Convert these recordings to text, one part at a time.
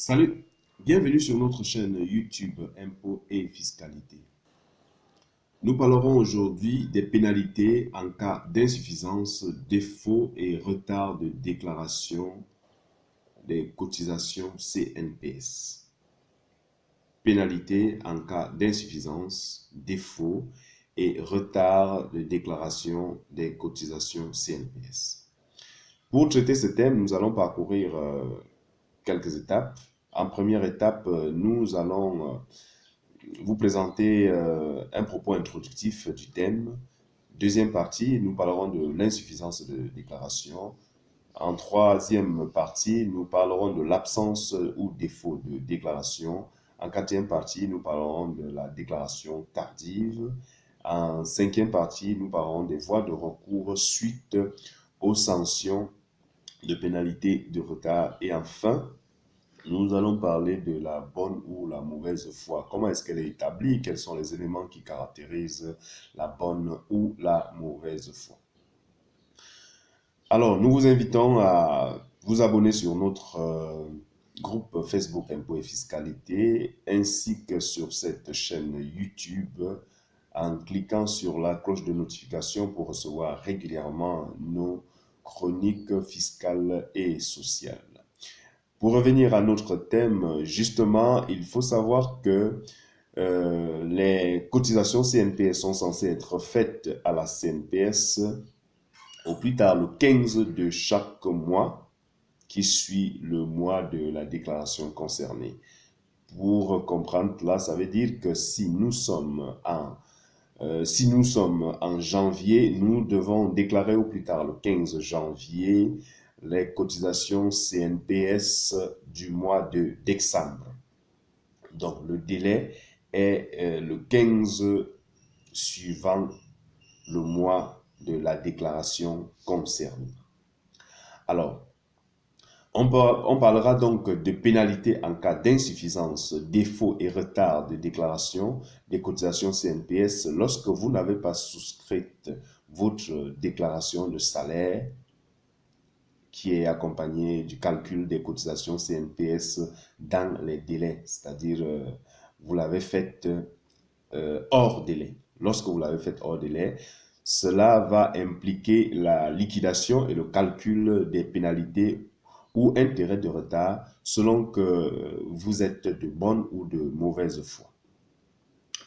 Salut, bienvenue sur notre chaîne YouTube Impôts et Fiscalité. Nous parlerons aujourd'hui des pénalités en cas d'insuffisance, défaut et retard de déclaration des cotisations CNPS. Pénalités en cas d'insuffisance, défaut et retard de déclaration des cotisations CNPS. Pour traiter ce thème, nous allons parcourir quelques étapes. En première étape, nous allons vous présenter un propos introductif du thème. Deuxième partie, nous parlerons de l'insuffisance de déclaration. En troisième partie, nous parlerons de l'absence ou défaut de déclaration. En quatrième partie, nous parlerons de la déclaration tardive. En cinquième partie, nous parlerons des voies de recours suite aux sanctions de pénalité de retard. Et enfin, nous allons parler de la bonne ou la mauvaise foi. Comment est-ce qu'elle est établie? Quels sont les éléments qui caractérisent la bonne ou la mauvaise foi? Alors, nous vous invitons à vous abonner sur notre groupe Facebook Impôts et Fiscalité, ainsi que sur cette chaîne YouTube, en cliquant sur la cloche de notification pour recevoir régulièrement nos chroniques fiscales et sociales. Pour revenir à notre thème, justement, il faut savoir que les cotisations CNPS sont censées être faites à la CNPS au plus tard le 15 de chaque mois qui suit le mois de la déclaration concernée. Pour comprendre cela, ça veut dire que si nous sommes en janvier, nous devons déclarer au plus tard le 15 janvier les cotisations CNPS du mois de décembre. Donc, le délai est le 15 suivant le mois de la déclaration concernée. Alors, on parlera donc de pénalités en cas d'insuffisance, défaut et retard de déclaration des cotisations CNPS lorsque vous n'avez pas souscrit votre déclaration de salaire qui est accompagnée du calcul des cotisations CNPS dans les délais, c'est-à-dire vous l'avez faite hors délai. Lorsque vous l'avez faite hors délai, cela va impliquer la liquidation et le calcul des pénalités ou intérêts de retard selon que vous êtes de bonne ou de mauvaise foi.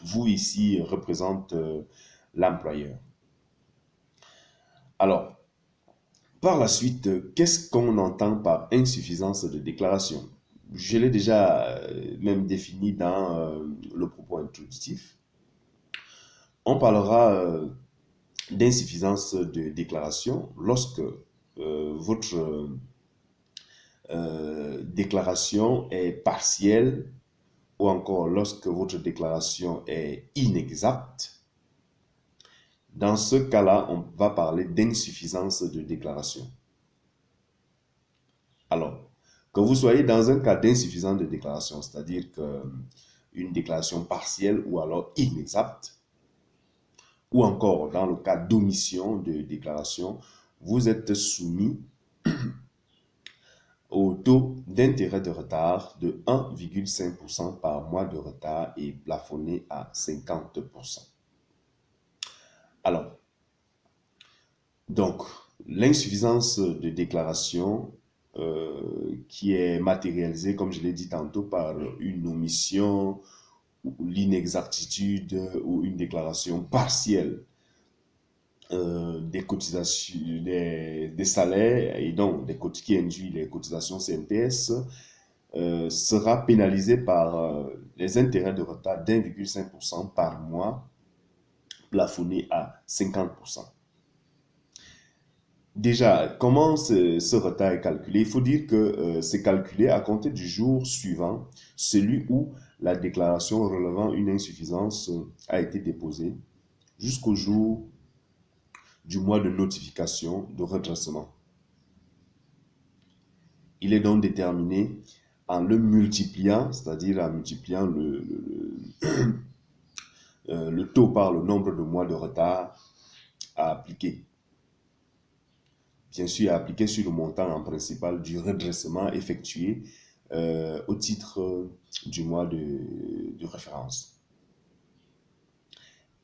Vous ici représente l'employeur. Alors, par la suite, qu'est-ce qu'on entend par insuffisance de déclaration? Je l'ai déjà même défini dans le propos introductif. On parlera d'insuffisance de déclaration lorsque votre déclaration est partielle ou encore lorsque votre déclaration est inexacte. Dans ce cas-là, on va parler d'insuffisance de déclaration. Alors, que vous soyez dans un cas d'insuffisance de déclaration, c'est-à-dire qu'une déclaration partielle ou alors inexacte, ou encore dans le cas d'omission de déclaration, vous êtes soumis au taux d'intérêt de retard de 1,5% par mois de retard et plafonné à 50%. Alors, donc, l'insuffisance de déclaration qui est matérialisée, comme je l'ai dit tantôt, par une omission, ou l'inexactitude ou une déclaration partielle des cotisations, des salaires et donc qui induit les cotisations CNPS sera pénalisée par les intérêts de retard d'1,5% par mois plafonné à 50%. Déjà, comment ce retard est calculé? Il faut dire que c'est calculé à compter du jour suivant, celui où la déclaration relevant une insuffisance a été déposée, jusqu'au jour du mois de notification de redressement. Il est donc déterminé en le multipliant, c'est-à-dire en multipliant le taux par le nombre de mois de retard à appliquer. Bien sûr, appliqué sur le montant en principal du redressement effectué au titre du mois de référence.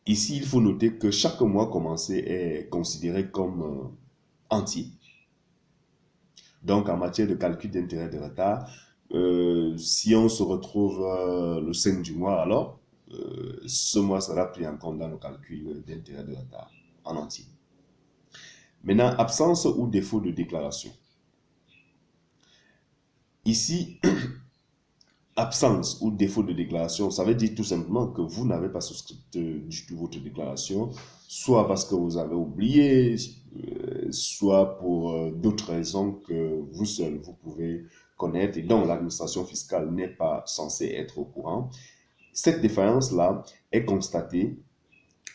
Ici, il faut noter que chaque mois commencé est considéré comme entier. Donc, en matière de calcul d'intérêt de retard, si on se retrouve le 5 du mois, alors ce mois sera pris en compte dans le calcul d'intérêt de retard en entier. Maintenant, absence ou défaut de déclaration. Ici, absence ou défaut de déclaration, ça veut dire tout simplement que vous n'avez pas souscrit du tout votre déclaration, soit parce que vous avez oublié, soit pour d'autres raisons que vous seul vous pouvez connaître et dont l'administration fiscale n'est pas censée être au courant. Cette défaillance-là est constatée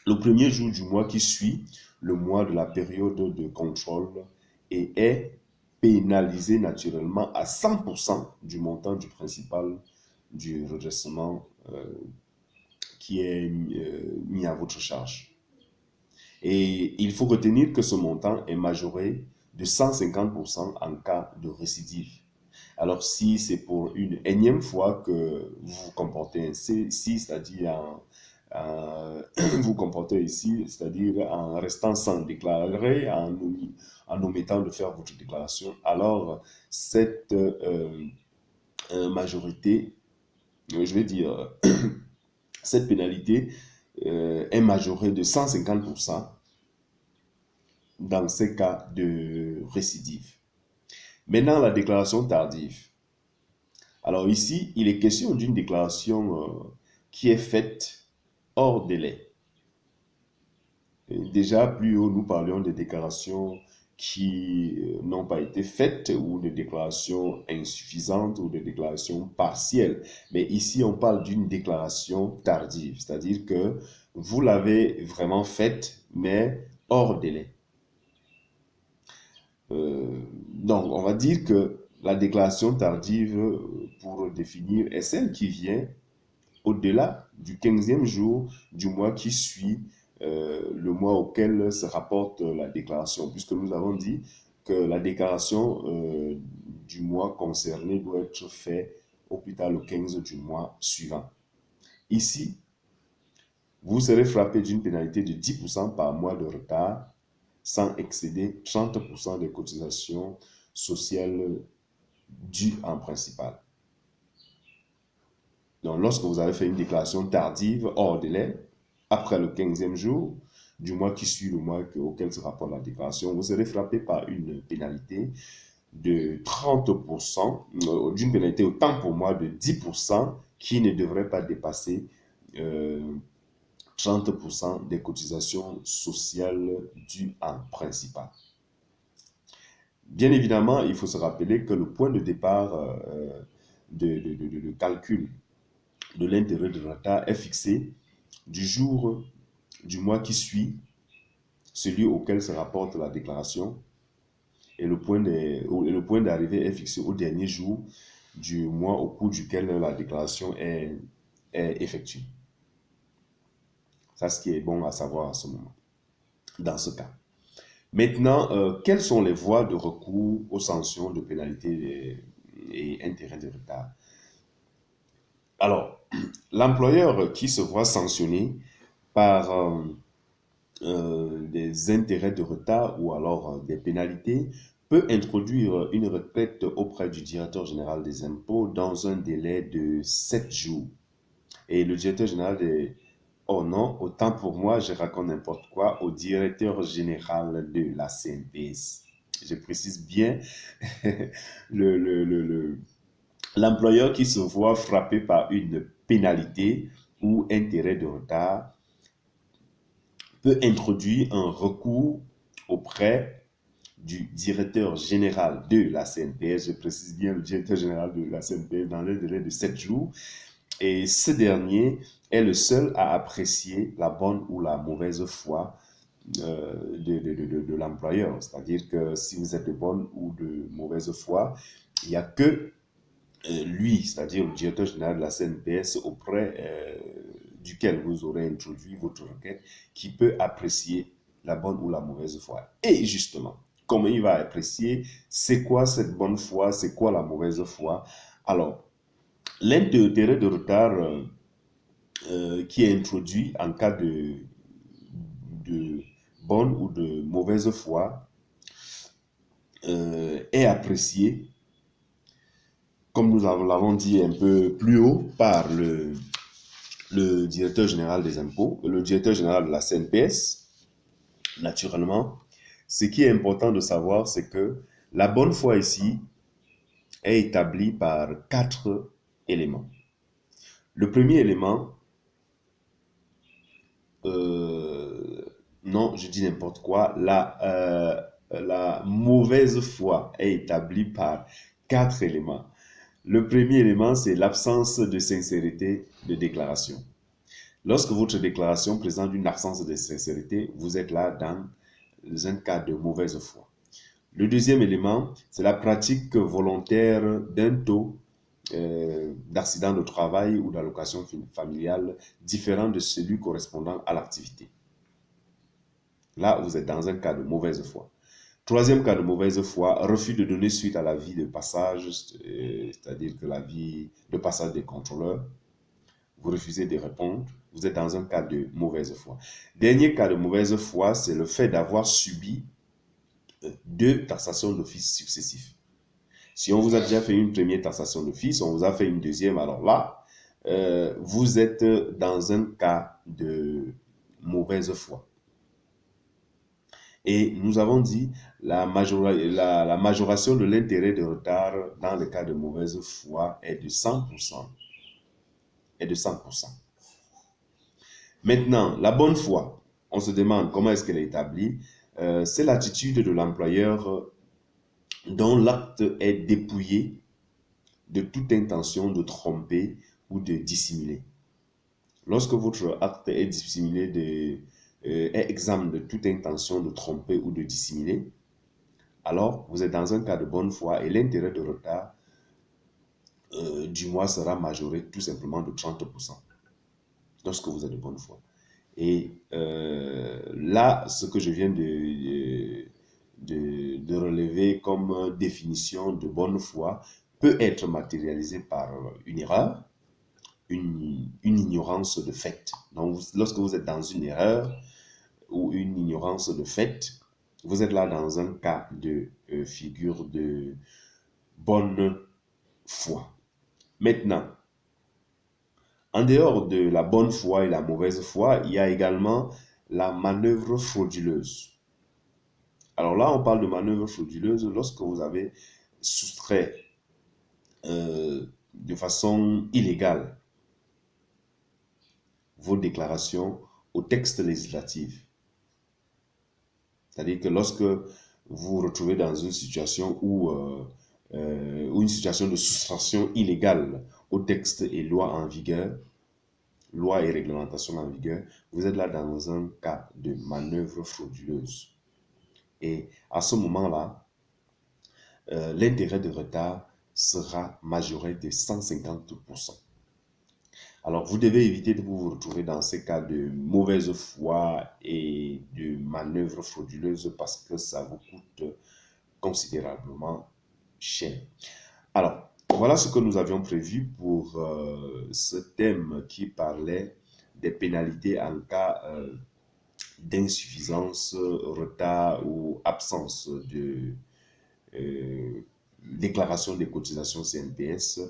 le premier jour du mois qui suit le mois de la période de contrôle et est pénalisée naturellement à 100% du montant du principal du redressement qui est mis à votre charge. Et il faut retenir que ce montant est majoré de 150% en cas de récidive. Alors, si c'est pour une énième fois que vous vous comportez ainsi, c'est-à-dire vous comportez ici, c'est-à-dire en restant sans déclarer, en omettant de faire votre déclaration, alors cette majorité, je vais dire, cette pénalité est majorée de 150% dans ces cas de récidive. Maintenant, la déclaration tardive. Alors ici, il est question d'une déclaration qui est faite hors délai. Et déjà, plus haut, nous parlions des déclarations qui n'ont pas été faites ou des déclarations insuffisantes ou des déclarations partielles. Mais ici, on parle d'une déclaration tardive, c'est-à-dire que vous l'avez vraiment faite, mais hors délai. Donc, on va dire que la déclaration tardive, pour définir, est celle qui vient au-delà du 15e jour du mois qui suit le mois auquel se rapporte la déclaration, puisque nous avons dit que la déclaration du mois concerné doit être faite au plus tard le 15 du mois suivant. Ici, vous serez frappé d'une pénalité de 10% par mois de retard sans excéder 30% des cotisations sociales dues en principal. Donc, lorsque vous avez fait une déclaration tardive hors délai, après le 15e jour du mois qui suit le mois auquel se rapporte la déclaration, vous serez frappé par une pénalité de 30%, d'une pénalité autant pour moi de 10% qui ne devrait pas dépasser 30% des cotisations sociales dues en principal. Bien évidemment, il faut se rappeler que le point de départ de calcul de l'intérêt de retard est fixé du jour du mois qui suit celui auquel se rapporte la déclaration et le point d'arrivée est fixé au dernier jour du mois au cours duquel la déclaration est effectuée. C'est ce qui est bon à savoir à ce moment, dans ce cas. Maintenant, quelles sont les voies de recours aux sanctions de pénalité et intérêts de retard? Alors, l'employeur qui se voit sanctionné par des intérêts de retard ou alors des pénalités peut introduire une requête auprès du directeur général des impôts dans un délai de 7 jours. Et le directeur général des... Oh non, autant pour moi, je raconte n'importe quoi, au directeur général de la CNPS. Je précise bien l'employeur qui se voit frappé par une pénalité ou intérêt de retard peut introduire un recours auprès du directeur général de la CNPS, je précise bien le directeur général de la CNPS, dans le délai de 7 jours. Et ce dernier est le seul à apprécier la bonne ou la mauvaise foi de l'employeur. C'est-à-dire que si vous êtes de bonne ou de mauvaise foi, il n'y a que lui, c'est-à-dire le directeur général de la CNPS auprès duquel vous aurez introduit votre requête, qui peut apprécier la bonne ou la mauvaise foi. Et justement, comment il va apprécier c'est quoi cette bonne foi, c'est quoi la mauvaise foi? Alors, l'intérêt de retard qui est introduit en cas de bonne ou de mauvaise foi est apprécié, comme nous l'avons dit un peu plus haut, par le directeur général des impôts, le directeur général de la CNPS, naturellement. Ce qui est important de savoir, c'est que la bonne foi ici est établie par 4 éléments. Le premier élément, non, je dis n'importe quoi, la mauvaise foi est établie par 4 éléments. Le premier élément, c'est l'absence de sincérité de déclaration. Lorsque votre déclaration présente une absence de sincérité, vous êtes là dans un cas de mauvaise foi. Le deuxième élément, c'est la pratique volontaire d'un taux d'accident de travail ou d'allocation familiale différent de celui correspondant à l'activité. Là, vous êtes dans un cas de mauvaise foi. Troisième cas de mauvaise foi, refus de donner suite à l'avis de passage, c'est-à-dire que l'avis de passage des contrôleurs. Vous refusez de répondre, vous êtes dans un cas de mauvaise foi. Dernier cas de mauvaise foi, c'est le fait d'avoir subi 2 taxations d'office successives. Si on vous a déjà fait une première taxation d'office, on vous a fait une deuxième, alors là, vous êtes dans un cas de mauvaise foi. Et nous avons dit la majoration de l'intérêt de retard dans le cas de mauvaise foi est de 100%. Est de 100%. Maintenant, la bonne foi, on se demande comment est-ce qu'elle est établie. C'est l'attitude de l'employeur dont l'acte est dépouillé de toute intention de tromper ou de dissimuler. Lorsque votre acte est dissimulé, est exempt de toute intention de tromper ou de dissimuler, alors vous êtes dans un cas de bonne foi et l'intérêt de retard du mois sera majoré tout simplement de 30% lorsque vous êtes de bonne foi. Et là, ce que je viens de relever comme définition de bonne foi peut être matérialisé par une erreur, une ignorance de fait. Donc, lorsque vous êtes dans une erreur ou une ignorance de fait, vous êtes là dans un cas de figure de bonne foi. Maintenant, en dehors de la bonne foi et la mauvaise foi, il y a également la manœuvre frauduleuse. Alors là, on parle de manœuvre frauduleuse lorsque vous avez soustrait de façon illégale vos déclarations au texte législatif. C'est-à-dire que lorsque vous vous retrouvez dans une situation où une situation de soustraction illégale aux textes et lois en vigueur, lois et réglementations en vigueur, vous êtes là dans un cas de manœuvre frauduleuse. Et à ce moment-là, l'intérêt de retard sera majoré de 150%. Alors, vous devez éviter de vous retrouver dans ces cas de mauvaise foi et de manœuvre frauduleuse parce que ça vous coûte considérablement cher. Alors, voilà ce que nous avions prévu pour ce thème qui parlait des pénalités en cas d'insuffisance, retard ou absence de déclaration des cotisations CNPS.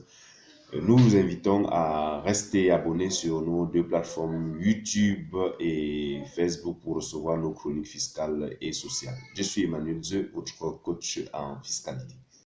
Nous vous invitons à rester abonnés sur nos 2 plateformes YouTube et Facebook pour recevoir nos chroniques fiscales et sociales. Je suis Emmanuel Zeu, votre coach en fiscalité.